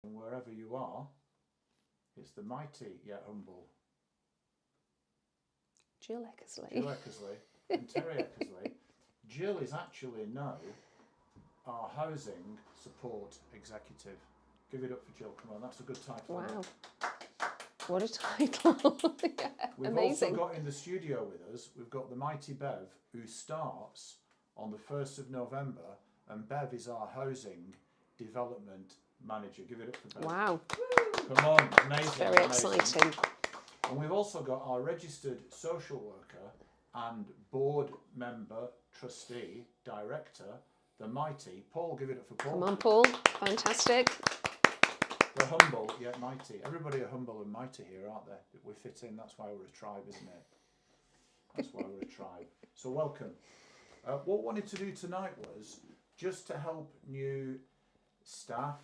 And wherever you are, it's the mighty yet humble Jill Eckersley. Jill Eckersley and Terry Eckersley. Jill is actually now our housing support executive. Give it up for Jill. Come on, that's a good title. Wow. What a title. Yeah, we've amazing. also got in the studio with us, we've got the mighty Bev, who starts on the 1st of November, and Bev is our housing development manager. Give it up for Bev. Wow. Come on, amazing. It's very exciting. And we've also got our registered social worker and board member, trustee, director, the mighty Paul. Give it up for Paul. Come on, Paul. Fantastic. The humble yet mighty. Everybody are humble and mighty here, aren't they? We fit in. That's why we're a tribe, isn't it? That's why we're a tribe. So welcome. What we wanted to do tonight was just to help new staff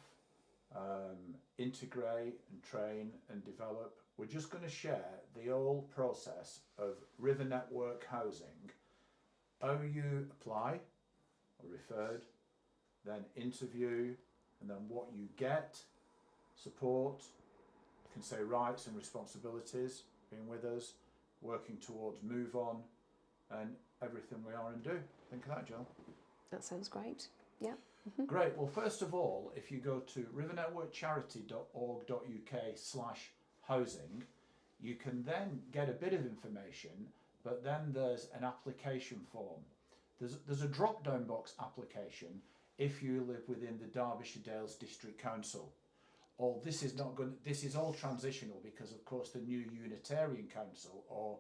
integrate and train and develop. We're just going to share the whole process of River Network Housing. How you apply or referred, then interview, and then what you get. Support, you can say rights and responsibilities, being with us, working towards move on, and everything we are and do. Think of that, Jill. That sounds great. Yeah. Great. Well, first of all, if you go to rivernetworkcharity.org.uk/housing, you can then get a bit of information, but then there's an application form. There's a drop-down box application if you live within the Derbyshire Dales District Council. Or this is not going. This is all transitional because, of course, the new Unitarian Council or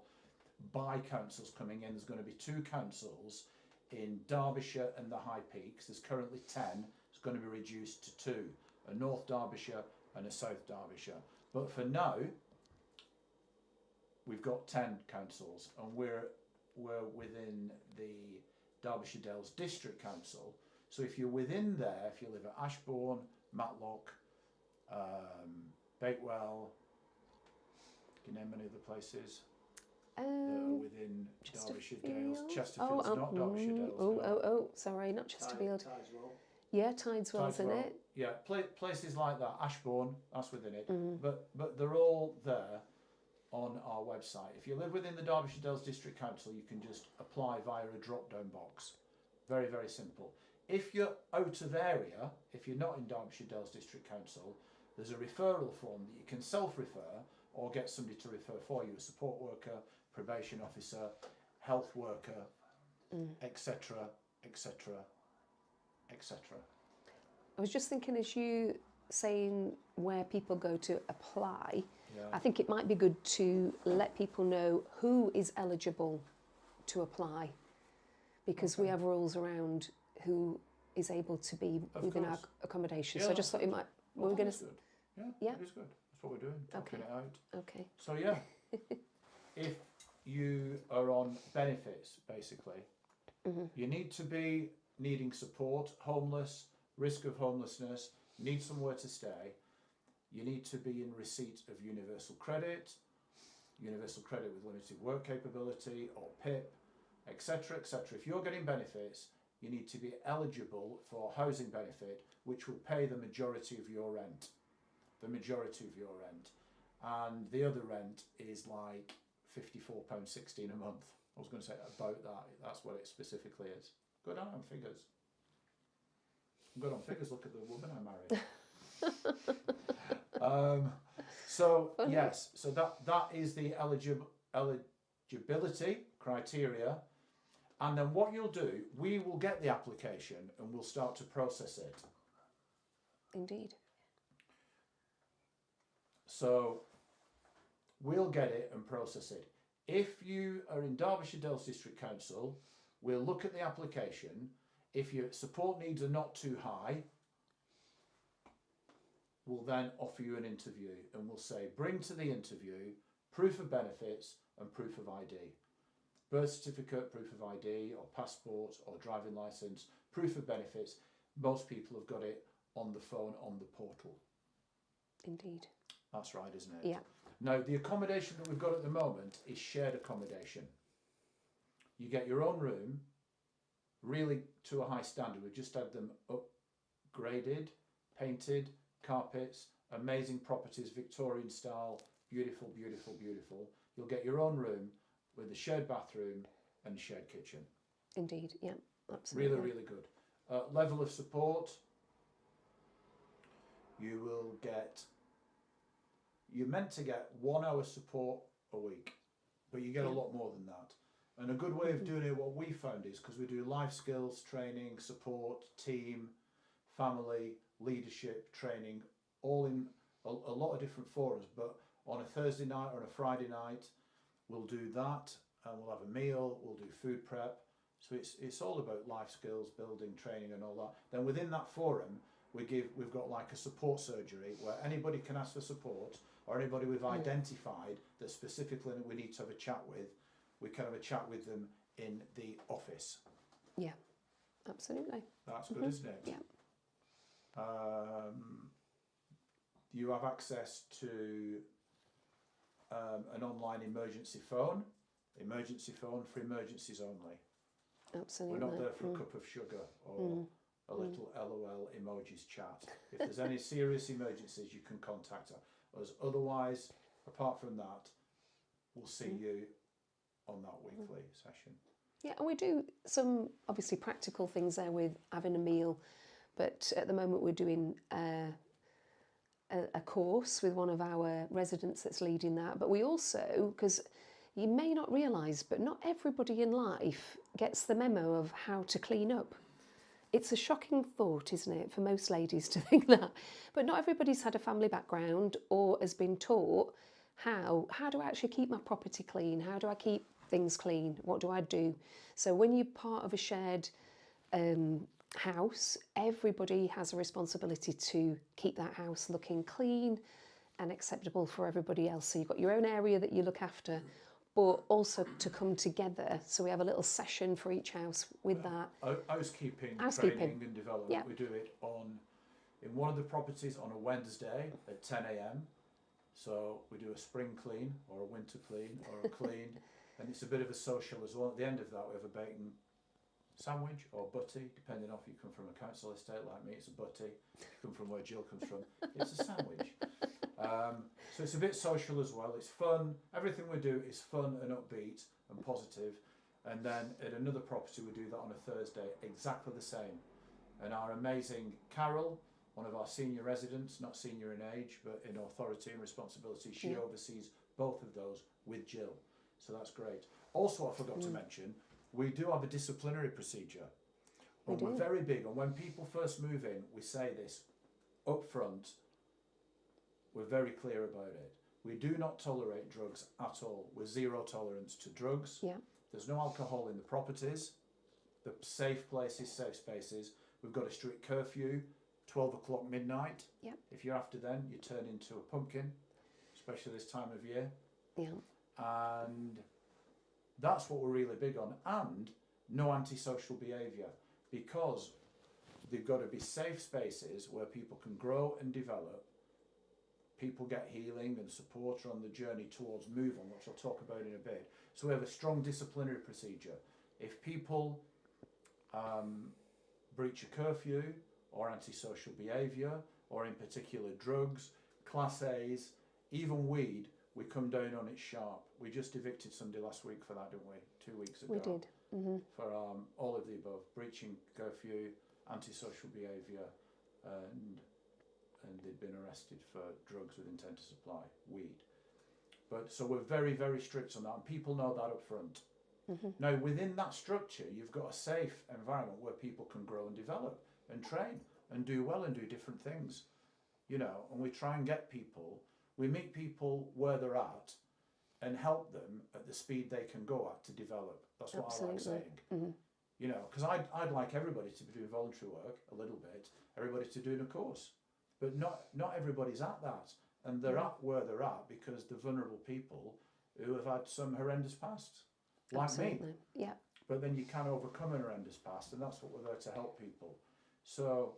bi-councils coming in. There's going to be 2 councils in Derbyshire and the High Peaks. There's currently 10. It's going to be reduced to 2: a North Derbyshire and a South Derbyshire. But for now, we've got 10 councils, and we're within the Derbyshire Dales District Council. So if you're within there, if you live at Ashbourne, Matlock, Bakewell, can you name any other places that are within Derbyshire Dales? Chesterfield's not Derbyshire Dales. Sorry, not Chesterfield. Tideswell. Yeah, Tideswell's in it. Yeah, places like that. Ashbourne, that's within it. But they're all there on our website. If you live within the Derbyshire Dales District Council, you can just apply via a drop-down box. Very, very simple. If you're out of area, if you're not in Derbyshire Dales District Council, there's a referral form that you can self-refer or get somebody to refer for you, a support worker, probation officer, health worker, etc., etc., etc. I was just thinking, as you saying where people go to apply, I think it might be good to let people know who is eligible to apply, because we have rules around who is able to be within our accommodation. So I just thought it might. Well, we're going to. Yeah, it is good. That's what we're doing. Talking it out. Okay. So yeah, if you are on benefits, basically, you need to be needing support, homeless, risk of homelessness, need somewhere to stay. You need to be in receipt of universal credit with limited work capability, or PIP, etc., etc. If you're getting benefits, you need to be eligible for housing benefit, which will pay the majority of your rent. And the other rent is like £54.16 a month. I was going to say about that. That's what it specifically is. Good on figures. I'm good on figures. Look at the woman I married. Yes, so that is the eligibility criteria. And then what you'll do, we will get the application and we'll start to process it. Indeed. So we'll get it and process it. If you are in Derbyshire Dales District Council, we'll look at the application. If your support needs are not too high, we'll then offer you an interview, and we'll say, bring to the interview proof of benefits and proof of ID. Birth certificate, proof of ID, or passport, or driving licence, proof of benefits. Most people have got it on the phone, on the portal. Indeed. That's right, isn't it? Yeah. Now, the accommodation that we've got at the moment is shared accommodation. You get your own room, really to a high standard. We've just had them upgraded, painted, carpets, amazing properties, Victorian style, beautiful, beautiful, beautiful. You'll get your own room with a shared bathroom and shared kitchen. Indeed, yeah, absolutely. Really, really good. Level of support, you will get, you're meant to get 1 hour support a week, but you get a lot more than that. And a good way of doing it, what we found is, because we do life skills training, support, team, family, leadership training, all in a lot of different forums, but on a Thursday night or on a Friday night, we'll do that, and we'll have a meal, we'll do food prep. So it's all about life skills, building, training and all that. Then within that forum, we've got like a support surgery where anybody can ask for support, or anybody we've identified that specifically we need to have a chat with, we can have a chat with them in the office. Yeah, absolutely. That's good, isn't it? Yeah. You have access to an online emergency phone for emergencies only. Absolutely. We're not there for a cup of sugar or a little LOL emojis chat. If there's any serious emergencies, you can contact us. Otherwise, apart from that, we'll see you on that weekly session. Yeah, and we do some obviously practical things there with having a meal, but at the moment we're doing a course with one of our residents that's leading that. But we also, because you may not realise, but not everybody in life gets the memo of how to clean up. It's a shocking thought, isn't it, for most ladies to think that. But not everybody's had a family background or has been taught how do I actually keep my property clean? How do I keep things clean? What do I do? So when you're part of a shared house, everybody has a responsibility to keep that house looking clean and acceptable for everybody else. So you've got your own area that you look after, but also to come together. So we have a little session for each house with that. Housekeeping training and development. We do it in one of the properties on a Wednesday at 10 a.m. So we do a spring clean or a winter clean or a clean, and it's a bit of a social as well. At the end of that, we have a bacon sandwich or butty, depending on if you come from a council estate like me, it's a butty. If you come from where Jill comes from, it's a sandwich. So it's a bit social as well. It's fun. Everything we do is fun and upbeat and positive. And then at another property, we do that on a Thursday, exactly the same. And our amazing Carol, one of our senior residents, not senior in age, but in authority and responsibility, she oversees both of those with Jill. So that's great. Also, I forgot to mention, we do have a disciplinary procedure. And we're very big on when people first move in, we say this up front, we're very clear about it. We do not tolerate drugs at all. We're zero tolerance to drugs. Yeah. There's no alcohol in the properties. The safe places, safe spaces. We've got a strict curfew, 12 o'clock midnight. Yeah. If you're after then, you turn into a pumpkin, especially this time of year. Yeah. And that's what we're really big on. And no antisocial behaviour, because they've got to be safe spaces where people can grow and develop. People get healing and support on the journey towards move on, which I'll talk about in a bit. So we have a strong disciplinary procedure. If people breach a curfew or antisocial behaviour, or in particular drugs, Class A's, even weed, we come down on it sharp. We just evicted somebody last week for that, didn't we? 2 weeks ago. We did. For all of the above, breaching curfew, antisocial behaviour, and they'd been arrested for drugs with intent to supply, weed. But so we're very, very strict on that, and people know that up front. Now, within that structure, you've got a safe environment where people can grow and develop and train and do well and do different things, you know, and we try and get people, we meet people where they're at and help them at the speed they can go at to develop. That's what I like saying. You know, because I'd like everybody to be doing voluntary work a little bit, everybody to doing a course, but not everybody's at that, and they're at where they're at because they're vulnerable people who have had some horrendous past, like me. Yeah. But then you can overcome an horrendous past, and that's what we're there to help people. So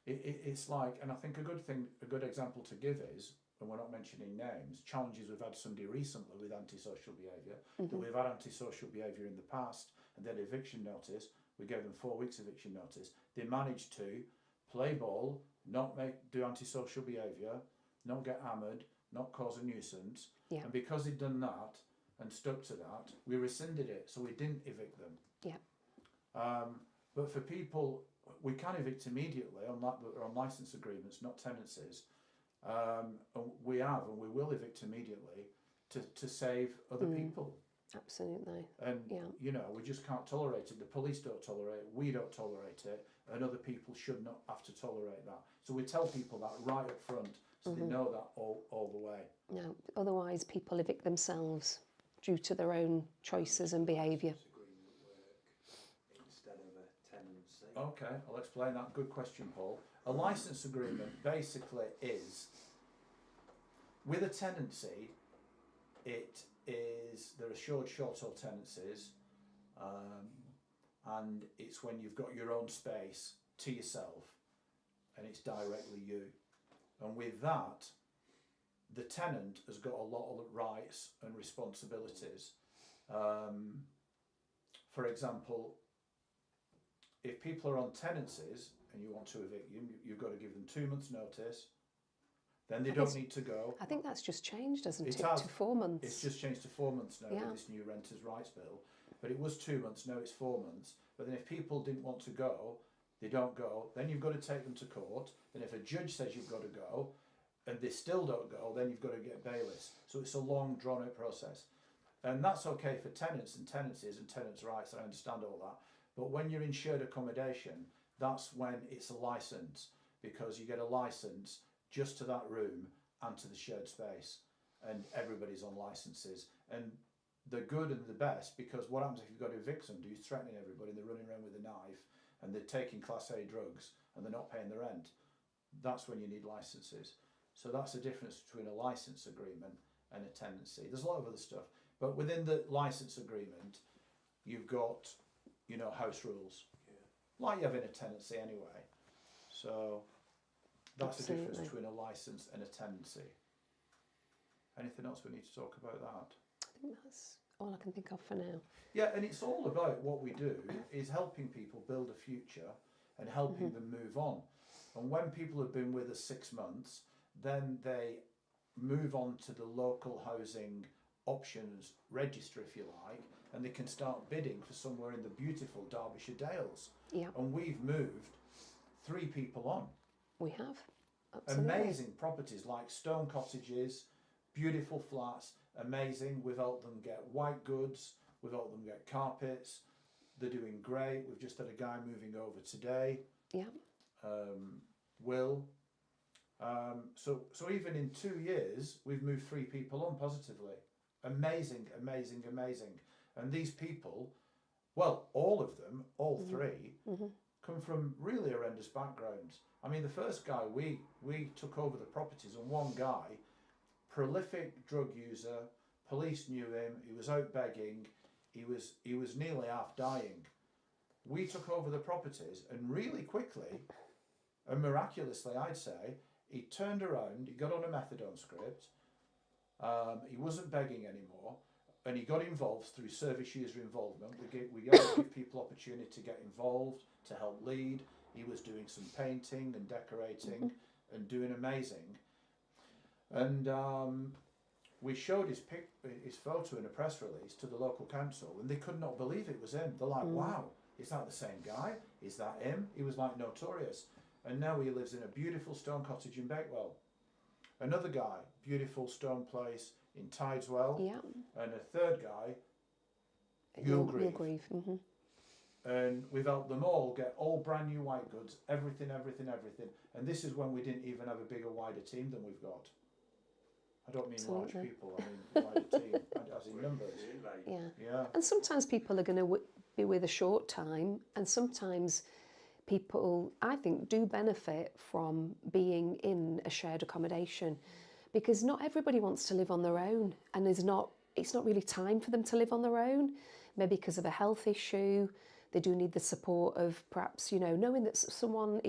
it's like, and I think a good example to give is, and we're not mentioning names, challenges we've had somebody recently with antisocial behaviour, that we've had antisocial behaviour in the past, and then eviction notice, we gave them 4 weeks eviction notice. They managed to play ball not do antisocial behaviour, not get hammered, not cause a nuisance. Yeah. And because he'd done that and stuck to that, we rescinded it, so we didn't evict them. Yeah. But for people, we can evict immediately on licence agreements, not tenancies. And we have, and we will evict immediately to save other people. Absolutely. And, Yeah. you know, we just can't tolerate it. The police don't tolerate it, we don't tolerate it, and other people should not have to tolerate that. So we tell people that right up front, so they know that all the way. No, otherwise people evict themselves due to their own choices and behaviour. Instead of a tenancy. Okay, I'll explain that. Good question, Paul. A licence agreement basically is, with a tenancy, there are short-haul tenancies, and it's when you've got your own space to yourself, and it's directly you. And with that, the tenant has got a lot of rights and responsibilities. For example, if people are on tenancies and you want to evict them, you've got to give them 2 months' notice. Then they don't need to go. I think that's just changed, hasn't it? has. To 4 months. It's just changed to 4 months now Yeah. with this new Renters' Rights Bill. But it was 2 months, now it's 4 months. But then if people didn't want to go, they don't go, then you've got to take them to court. Then if a judge says you've got to go, and they still don't go, then you've got to get bailiffs. So it's a long, drawn-out process. And that's okay for tenants and tenancies and tenants' rights, I understand all that. But when you're in shared accommodation, that's when it's a licence, because you get a licence just to that room and to the shared space, and everybody's on licences. And they're good and the best, because what happens if you've got to evict somebody who's threatening everybody, they're running around with a knife, and they're taking Class A drugs, and they're not paying the rent? That's when you need licences. So that's the difference between a licence agreement and a tenancy. There's a lot of other stuff, but within the licence agreement, you've got, you know, house rules, like you have in a tenancy anyway. So that's the difference between a licence and a tenancy. Anything else we need to talk about that? I think that's all I can think of for now. Yeah, and it's all about what we do is helping people build a future and helping them move on. And when people have been with us 6 months, then they move on to the local housing options register, if you like, and they can start bidding for somewhere in the beautiful Derbyshire Dales. Yeah. And we've moved 3 people on. We have. Absolutely. Amazing properties like stone cottages, beautiful flats, amazing. We've helped them get white goods, we've helped them get carpets. They're doing great. We've just had a guy moving over today. Yeah. Will. So even in 2 years, we've moved 3 people on positively. Amazing, amazing, amazing. And these people, well, all of them, all 3, come from really horrendous backgrounds. I mean, the first guy, we took over the properties, and one guy, prolific drug user, police knew him, he was out begging, he was nearly half dying. We took over the properties, and really quickly, and miraculously I'd say, he turned around, he got on a methadone script, he wasn't begging anymore, and he got involved through service user involvement. We got to give people opportunity to get involved, to help lead. He was doing some painting and decorating and doing amazing. And we showed his photo in a press release to the local council, and they could not believe it was him. They're like, wow, is that the same guy? Is that him? He was like notorious. And now he lives in a beautiful stone cottage in Bakewell. Another guy, beautiful stone place in Tideswell. Yeah. And a third guy, You'll And we've helped them all get all brand new white goods, everything. And this is when we didn't even have a bigger, wider team than we've got. I don't mean large people, I mean wider team, as in numbers. Yeah. And sometimes people are going to be with a short time, and sometimes people, I think, do benefit from being in a shared accommodation, because not everybody wants to live on their own, and it's not really time for them to live on their own, maybe because of a health issue. They do need the support of perhaps, you know, knowing that someone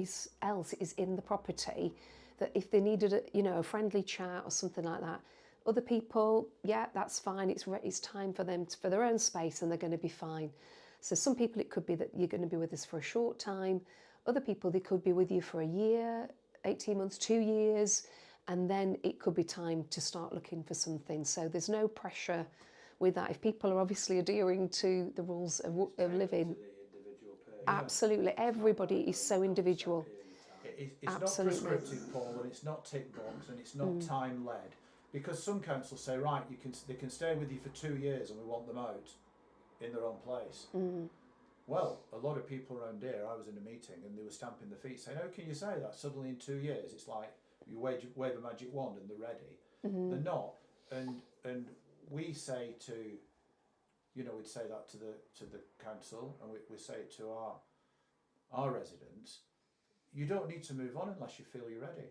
else is in the property, that if they needed a friendly chat or something like that. Other people, yeah, that's fine. It's time for them for their own space, and they're going to be fine. So some people, it could be that you're going to be with us for a short time. Other people, they could be with you for a year, 18 months, 2 years, and then it could be time to start looking for something. So there's no pressure with that. If people are obviously adhering to the rules of living, absolutely, everybody is so individual. It's Absolutely. not prescriptive, Paul, and it's not tick box, and it's not time led. Because some councils say, right, they can stay with you for 2 years, and we want them out in their own place. Well, a lot of people around here, I was in a meeting, and they were stamping their feet, saying, "How can you say that? Suddenly, in 2 years, it's like you wave a magic wand, and they're ready." They're not, and we say to, we'd say that to the council, and we say it to our residents. You don't need to move on unless you feel you're ready.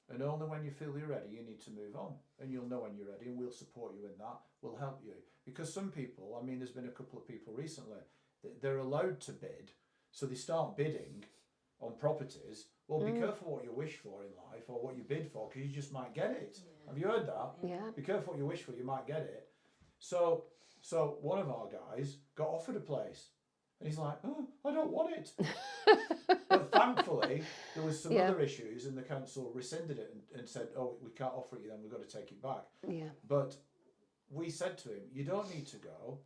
And only when you feel you're ready, you need to move on. And you'll know when you're ready, and we'll support you in that. We'll help you. Because some people, I mean, there's been a couple of people recently, they're allowed to bid, so they start bidding on properties. Well, be careful what you wish for in life, or what you bid for, because you just might get it. Yeah. Have you heard that? Yeah. Be careful what you wish for, you might get it. So one of our guys got offered a place. And he's like, "Oh, I don't want it." But thankfully, there was some other issues, and the council rescinded it and said, "Oh, we can't offer it you then, we've got to take it back." Yeah. But we said to him, "You don't need to go.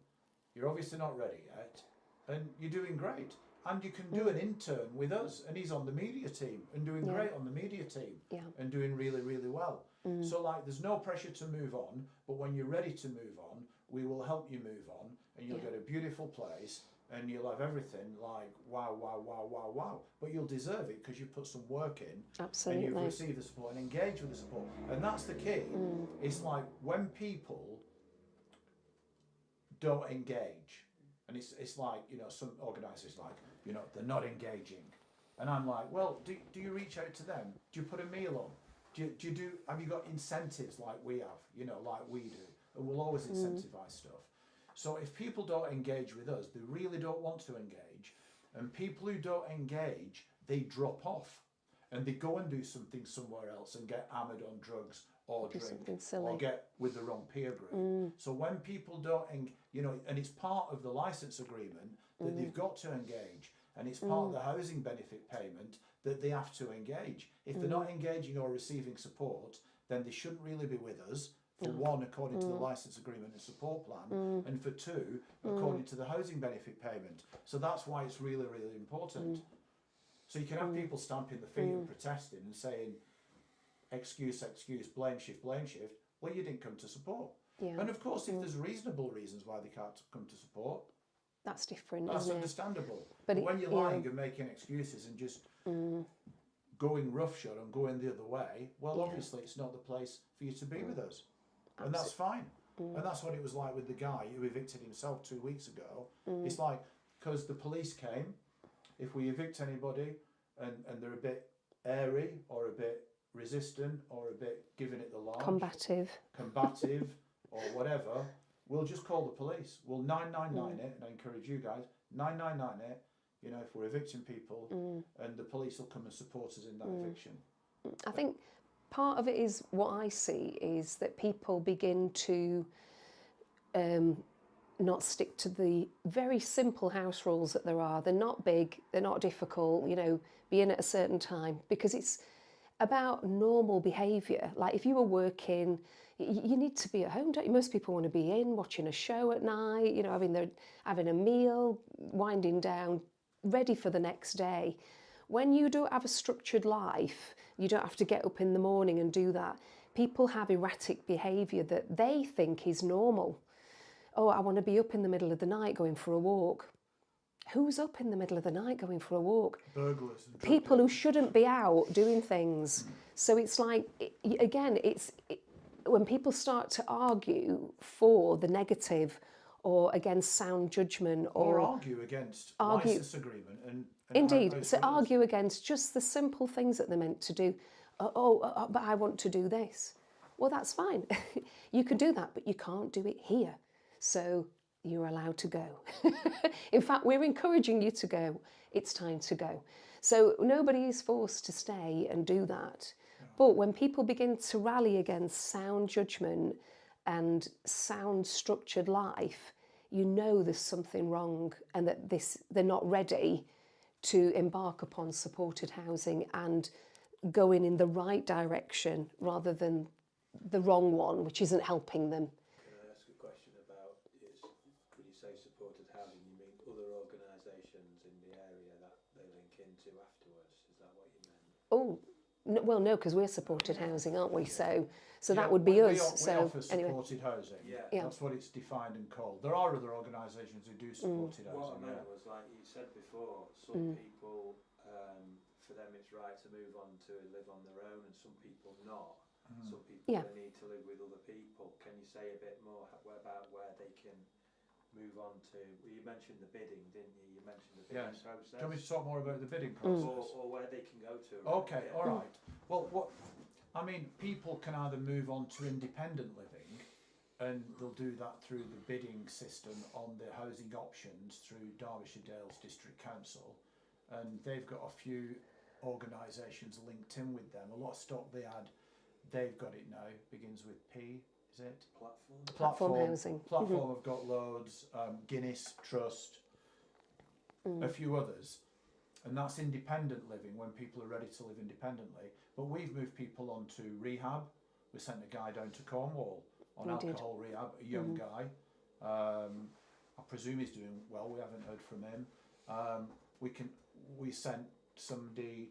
You're obviously not ready yet, and you're doing great. And you can do an intern with us." And he's on the media team and doing great on the media team and doing really, really well. So, like, there's no pressure to move on, but when you're ready to move on, we will help you move on, and you'll get a beautiful place. And you'll have everything like wow, wow, wow, wow, wow. But you'll deserve it because you've put some work in. Absolutely. And you've received the support and engaged with the support. And that's the key. It's like when people don't engage, and it's like, some organisers like, they're not engaging. And I'm like, well, do you reach out to them? Do you put a meal on? Have you got incentives like we have, like we do? And we'll always incentivise stuff. So if people don't engage with us, they really don't want to engage. And people who don't engage, they drop off. And they go and do something somewhere else and get hammered on drugs or drink or get with the wrong peer group. So when people don't, and it's part of the licence agreement that they've got to engage. And it's part of the housing benefit payment that they have to engage. If they're not engaging or receiving support, then they shouldn't really be with us. For one, according to the licence agreement and support plan, and for two, according to the housing benefit payment. So that's why it's really, really important. So you can have people stamping the feet and protesting and saying, excuse, blame shift. Well, you didn't come to support. Yeah. And of course, if there's reasonable reasons why they can't come to support, that's different. That's understandable. But when you're lying and making excuses and just going roughshod and going the other way, well, obviously it's not the place for you to be with us. And that's fine. And that's what it was like with the guy who evicted himself 2 weeks ago. It's like, because the police came, if we evict anybody and they're a bit airy or a bit resistant or a bit giving it the large, combative or whatever, we'll just call the police. We'll 999 it, and I encourage you guys, 999 it, if we're evicting people, and the police will come and support us in that eviction. I think part of it is what I see is that people begin to not stick to the very simple house rules that there are. They're not big, they're not difficult, be in at a certain time, because it's about normal behaviour. Like if you were working, you need to be at home, don't you? Most people want to be in, watching a show at night, having a meal, winding down, ready for the next day. When you don't have a structured life, you don't have to get up in the morning and do that. People have erratic behaviour that they think is normal. Oh, I want to be up in the middle of the night going for a walk. Who's up in the middle of the night going for a walk? Burglars. People who shouldn't be out doing things. So it's like, when people start to argue for the negative or against sound judgment or argue against licence agreement and indeed, so argue against just the simple things that they're meant to do. But I want to do this. Well, that's fine. You can do that, but you can't do it here. So you're allowed to go. In fact, we're encouraging you to go. It's time to go. So nobody is forced to stay and do that. Yeah. But when people begin to rally against sound judgment and sound structured life, there's something wrong and that they're not ready to embark upon supported housing and going in the right direction rather than the wrong one, which isn't helping them. Can I ask a question about, when you say supported housing, you mean other organisations in the area that they link into afterwards? Is that what you meant? Oh, no, well, no, because we're supported housing, aren't we? So Yeah, that would be we us. We So offer anyway, supported housing. Yeah. Yeah. That's what it's defined and called. There are other organisations who do supported What I housing. meant was, like you said before, some people, for them it's right to move on to live on their own, and some people not. Some people Yeah. they need to live with other people. Can you say a bit more about where they can move on to? Well, you mentioned the bidding, didn't you? You mentioned the bidding Yes. process. Do you want me to talk more about the bidding process? Or where they can go to. Okay, Yeah. all right. Well, I mean, people can either move on to independent living, and they'll do that through the bidding system on the housing options through Derbyshire Dales District Council, and they've got a few organisations linked in with them. A lot of stock they had, they've got it now. Begins with P, is it? Platform. housing. Platform have got loads. Guinness Trust, a few others. And that's independent living when people are ready to live independently. But we've moved people onto rehab. We sent a guy down to Cornwall on We did. alcohol rehab, a young guy. I presume he's doing well. We haven't heard from him. We sent somebody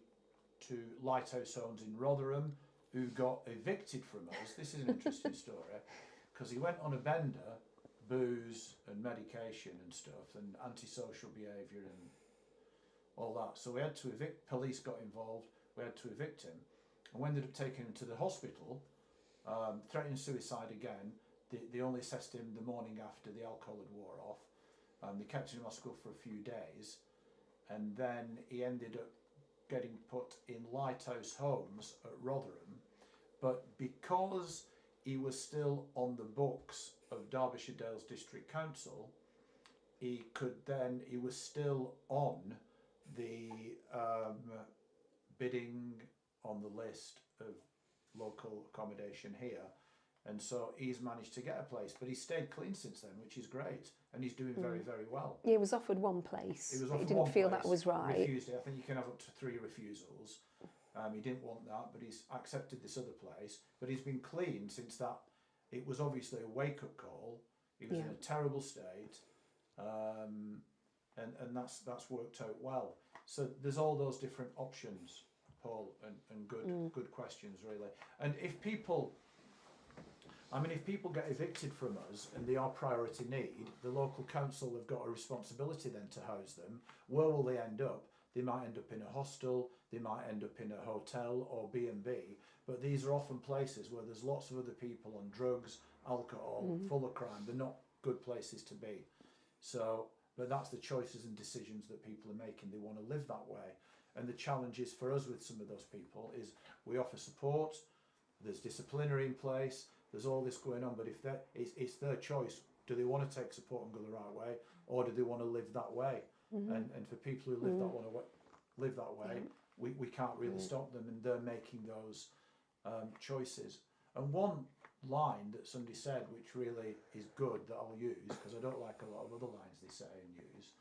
to Lighthouse Homes in Rotherham who got evicted from us. This is an interesting story because he went on a bender, booze and medication and stuff, and antisocial behaviour and all that. So we had to evict. Police got involved. We had to evict him, and we ended up taking him to the hospital, threatening suicide again. They only assessed him the morning after the alcohol had wore off. They kept him in hospital for a few days, and then he ended up getting put in Lighthouse Homes at Rotherham. But because he was still on the books of Derbyshire Dales District Council, he was still on the bidding on the list of local accommodation here, and so he's managed to get a place, but he's stayed clean since then, which is great, and he's doing very, very well. He was offered one place. He was but offered he didn't one feel place, that was right. refused it. I think you can have up to 3 refusals. He didn't want that, but he's accepted this other place, but he's been clean since that. It was obviously a wake-up call. He was in a terrible state, and that's worked out well. So there's all those different options, Paul, and good questions really. And if people get evicted from us and they are priority need, the local council have got a responsibility then to house them. Where will they end up? They might end up in a hostel, they might end up in a hotel or B&B, but these are often places where there's lots of other people on drugs, alcohol, full of crime. They're not good places to be. So, but that's the choices and decisions that people are making. They want to live that way. And the challenges for us with some of those people is we offer support, there's disciplinary in place, there's all this going on, but if it's their choice. Do they want to take support and go the right way, or do they want to live that way? And for people who live that way, we can't really stop them, and they're making those choices. And one line that somebody said, which really is good, that I'll use, because I don't like a lot of other lines they say and use,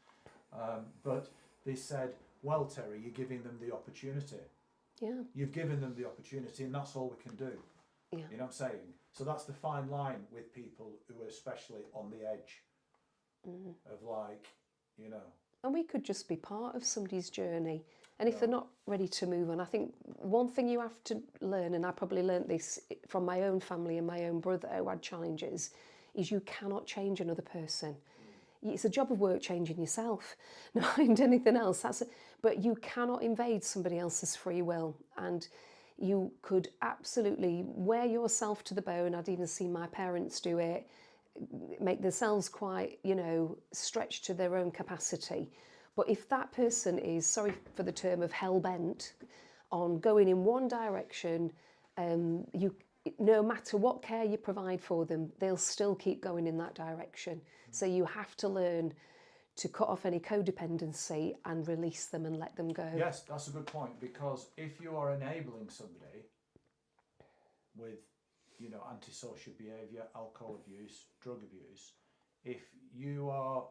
but they said, well, Terry, you're giving them the opportunity. Yeah. You've given them the opportunity, and that's all we can do. Yeah. You know what I'm saying? So that's the fine line with people who are especially on the edge of, like, you know. And we could just be part of somebody's journey. And if they're not ready to move on, I think one thing you have to learn, and I probably learnt this from my own family and my own brother who had challenges, is you cannot change another person. It's a job of work changing yourself, not anything else. But you cannot invade somebody else's free will. And you could absolutely wear yourself to the bone. I'd even seen my parents do it, make themselves quite, stretched to their own capacity. But if that person is, sorry for the term, of hell-bent on going in one direction, no matter what care you provide for them, they'll still keep going in that direction. So you have to learn to cut off any codependency and release them and let them go. Yes, that's a good point, because if you are enabling somebody with, antisocial behaviour, alcohol abuse, drug abuse, if you are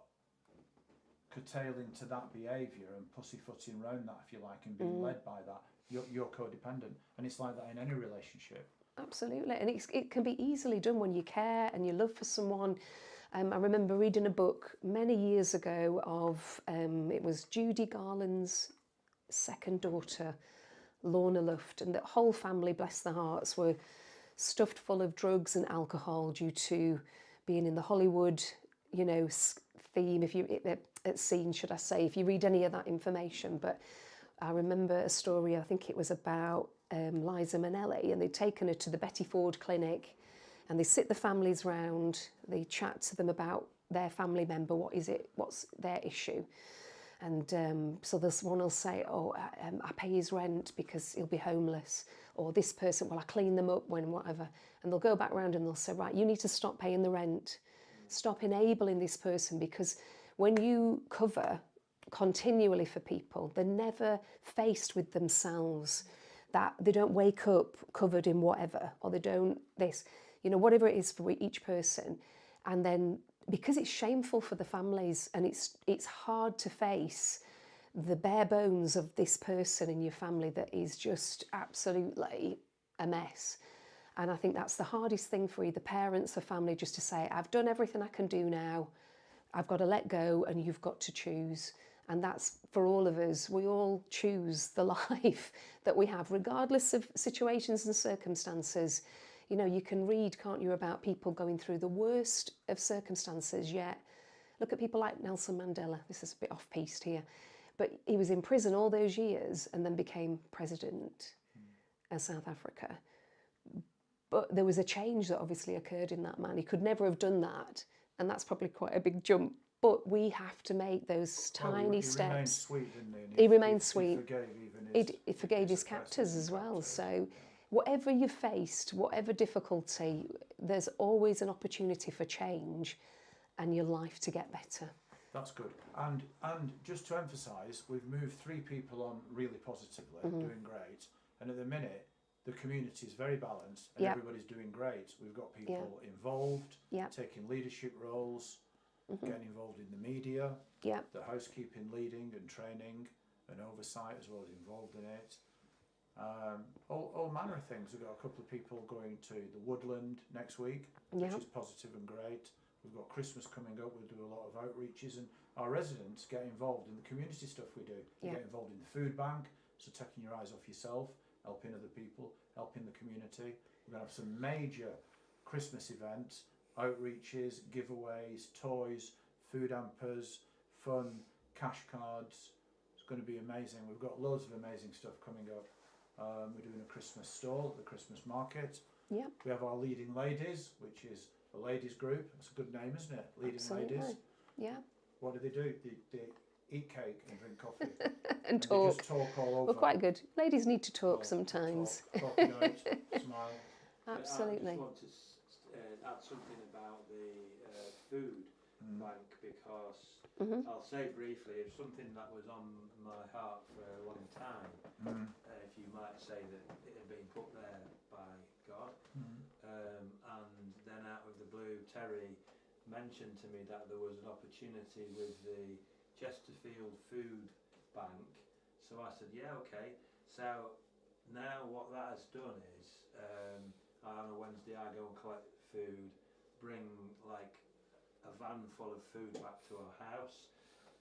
curtailing to that behaviour and pussyfooting around that, if you like, and being led by that, you're codependent, and it's like that in any relationship. Absolutely, and it can be easily done when you care and you love for someone. I remember reading a book many years ago of, it was Judy Garland's second daughter, Lorna Luft, and the whole family, bless their hearts, were stuffed full of drugs and alcohol due to being in the Hollywood, theme, scene, should I say, if you read any of that information. But I remember a story, I think it was about Liza Minnelli, and they'd taken her to the Betty Ford clinic, and they sit the families round, they chat to them about their family member, what's their issue. And so this one will say, I pay his rent because he'll be homeless. Or this person, well, I clean them up when whatever. And they'll go back round and they'll say, right, you need to stop paying the rent. Stop enabling this person, because when you cover continually for people, they're never faced with themselves, that they don't wake up covered in whatever, or they don't this, whatever it is for each person. And then because it's shameful for the families, and it's hard to face the bare bones of this person in your family that is just absolutely a mess. And I think that's the hardest thing for either parents or family, just to say, I've done everything I can do now, I've got to let go, and you've got to choose. And that's for all of us. We all choose the life that we have, regardless of situations and circumstances. You can read, can't you, about people going through the worst of circumstances, yet look at people like Nelson Mandela. This is a bit off-piste here. But he was in prison all those years and then became president of South Africa. But there was a change that obviously occurred in that man. He could never have done that, and that's probably quite a big jump. But we have to make those tiny steps. He remained sweet, didn't he? He remained sweet. He forgave his captors as well. So whatever you faced, whatever difficulty, there's always an opportunity for change and your life to get better. That's good. And just to emphasise, we've moved 3 people on really positively, doing great. And at the minute, the community is very balanced and everybody's doing great. We've got people involved, taking leadership roles, getting involved in the media, the housekeeping, leading and training and oversight as well as involved in it. All manner of things. We've got a couple of people going to the Woodland next week, which is positive and great. We've got Christmas coming up. We'll do a lot of outreaches, and our residents get involved in the community stuff we do. You get involved in the food bank, so taking your eyes off yourself, helping other people, helping the community. We're going to have some major Christmas events, outreaches, giveaways, toys, food hampers, fun, cash cards. It's going to be amazing. We've got loads of amazing stuff coming up. We're doing a Christmas stall at the Christmas market. We have our Leading Ladies, which is a ladies group. It's a good name, isn't it? Leading Ladies. What do? They eat cake and drink coffee. and talk. They just talk all over. We're quite good. Ladies need to talk sometimes. Talk out, smile. Absolutely. I just want to add something about the food bank, because I'll say briefly, it's something that was on my heart for a long time. If you might say that it had been put there by God. And then out of the blue, Terry mentioned to me that there was an opportunity with the Chesterfield Food Bank. So I said, yeah, okay. So now what that has done is, on a Wednesday I go and collect food, bring like a van full of food back to our house.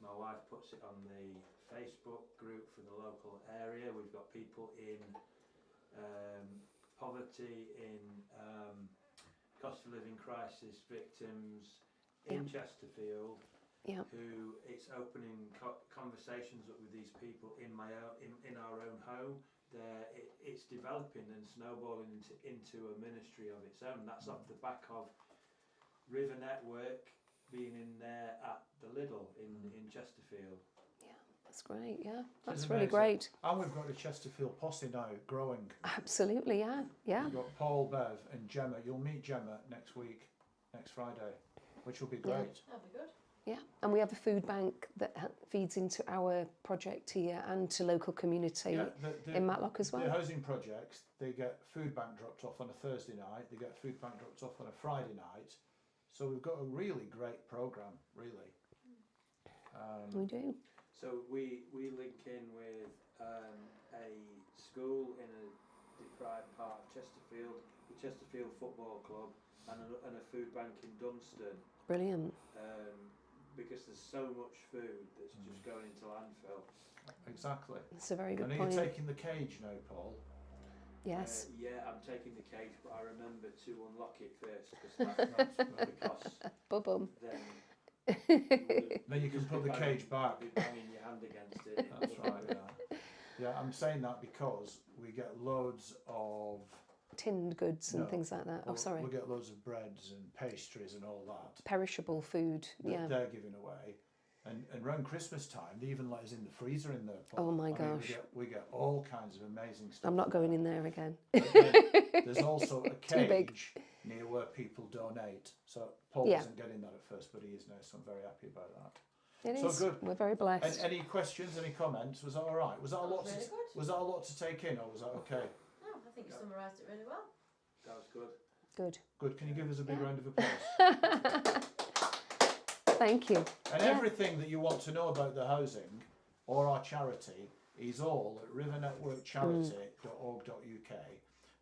My wife puts it on the Facebook group for the local area. We've got people in poverty, in cost of living crisis victims in Chesterfield, who it's opening conversations up with these people in our own home. It's developing and snowballing into a ministry of its own. That's off the back of River Network being in there at the Lidl in Chesterfield. That's great, that's really great. And we've got a Chesterfield posse now growing. Absolutely, yeah. We've got Paul, Bev and Gemma. You'll meet Gemma next week, next Friday, which will be great. That'll be good. Yeah, and we have a food bank that feeds into our project here and to local community in Matlock as well. The housing projects, they get food bank dropped off on a Thursday night, they get food bank dropped off on a Friday night. So we've got a really great programme, really. We do. So we link in with a school in a deprived part of Chesterfield, the Chesterfield Football Club, and a food bank in Dunstan. Brilliant. Because there's so much food that's just going into landfill. Exactly. That's a very good And are point. you taking the cage now, Paul? Yes. Yeah, I'm taking the cage, but I remember to unlock it first That's good. because Bum. Then you can put the cage back. Be banging your hand against it. That's right, yeah. Yeah, I'm saying that because we get loads of... Tinned goods and No. things like that. Oh, well, sorry. We get loads of breads and pastries and all that. Perishable food. That Yeah. they're giving away. And around Christmas time, they even let us in the freezer in there. Paul. Oh my I mean, gosh. we get all kinds of amazing stuff. I'm not going in there again. But then there's also a Too big. cage near where people donate. So Paul Yeah. wasn't getting that at first, but he is now, so I'm very happy about that. It So is. good. We're very blessed. Any questions, any comments? Was that all right? Was that a lot Really to, good. was that a lot to take in, or was that okay? No, I think you summarised it really well. That was good. Good. Good. Can you give us a big Yeah. round of applause? Thank you. And Yeah. everything that you want to know about the housing or our charity is all at rivernetworkcharity.org.uk.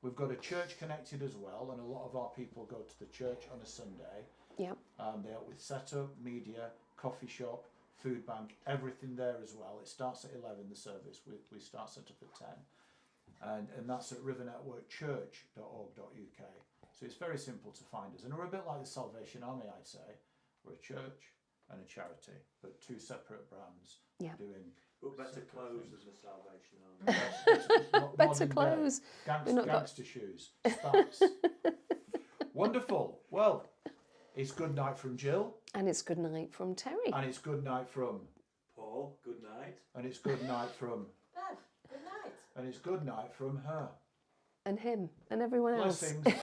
We've got a church connected as well, and a lot of our people go to the church on a Sunday. Yeah. They help with setup, media, coffee shop, food bank, everything there as well. It starts at 11, the service. We start set up at 10. And that's at rivernetworkchurch.org.uk. So it's very simple to find us. And we're a bit like the Salvation Army, I'd say. We're a church and a charity, but two separate brands Yeah. doing But better separate clothes things. than the Salvation Army. Better Modern day. clothes. We've not got- Gangster shoes, spats. Wonderful. Well, it's good night from Jill, And it's good night from Terry. and it's good night from, Paul, good night. and it's good night from, Bev, good night. and it's good night from her. And him. And everyone else. Blessings.